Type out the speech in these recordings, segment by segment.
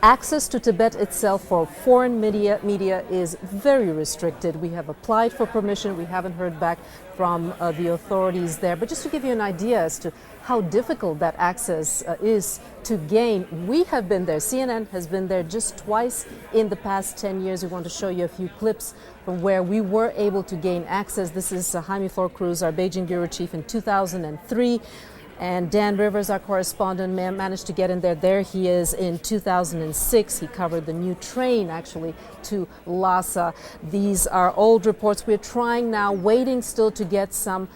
Access to Tibet itself for foreign media is very restricted. We have applied for permission. We haven't heard back from the authorities there. But just to give you an idea as to how difficult that access is to gain, we have been there. CNN has been there just twice in the past 10 years. We want to show you a few clips from where we were able to gain access. This is Jaime Flor-Cruz, our Beijing bureau chief, in 2003. And Dan Rivers, our correspondent, managed to get in there. There he is in 2006. He covered the new train, actually, to Lhasa. These are old reports. We're trying now, waiting still to get some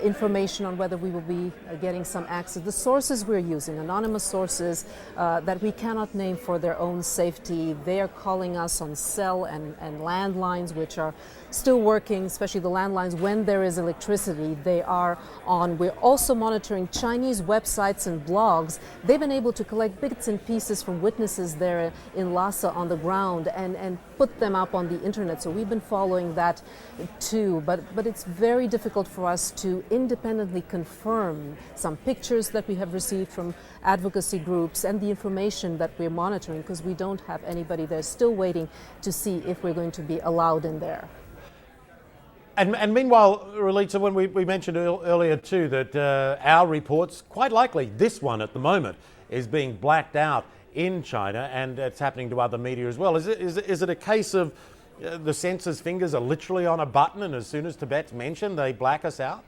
information on whether we will be getting some access. The sources we're using, anonymous sources that we cannot name for their own safety, they are calling us on cell and landlines, which are still working, especially the landlines when there is electricity. They are on. We're also monitoring Chinese websites and blogs. They've been able to collect bits and pieces from witnesses there in Lhasa on the ground and put them up on the internet. So we've been following that too. But it's very difficult for us to independently confirm some pictures that we have received from advocacy groups and the information that we're monitoring, because we don't have anybody there. Still waiting to see if we're going to be allowed in there. And meanwhile, Relitza, when we mentioned earlier too that our reports, quite likely this one at the moment, is being blacked out in China, and it's happening to other media as well. Is it a case of the censor's fingers are literally on a button, and as soon as Tibet's mentioned, they black us out?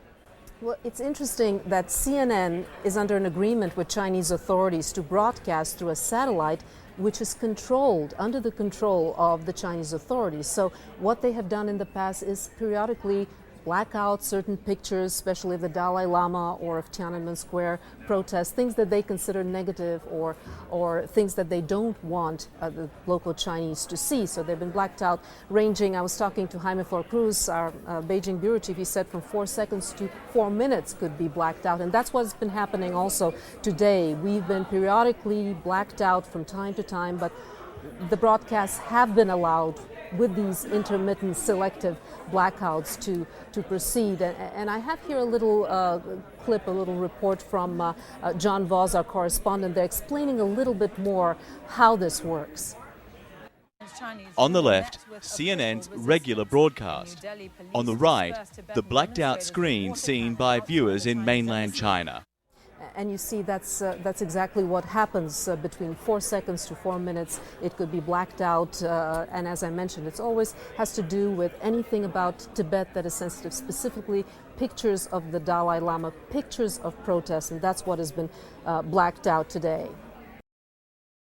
Well, it's interesting that CNN is under an agreement with Chinese authorities to broadcast through a satellite which is controlled, under the control of the Chinese authorities. So what they have done in the past is periodically black out certain pictures, especially of the Dalai Lama or of Tiananmen Square protests, things that they consider negative or things that they don't want the local Chinese to see. So they've been blacked out, ranging. I was talking to Jaime Flor-Cruz, our Beijing bureau chief. He said from 4 seconds to 4 minutes could be blacked out. And that's what's been happening also today. We've been periodically blacked out from time to time, but the broadcasts have been allowed with these intermittent selective blackouts to proceed. And I have here a little clip, a little report from John Voss, our correspondent. They're explaining a little bit more how this works. On the left, CNN's regular broadcast. On the right, the blacked out screen seen by viewers in mainland China. And you see that's exactly what happens between 4 seconds to 4 minutes. It could be blacked out, and as I mentioned, it always has to do with anything about Tibet that is sensitive, specifically pictures of the Dalai Lama, pictures of protests, and that's what has been blacked out today.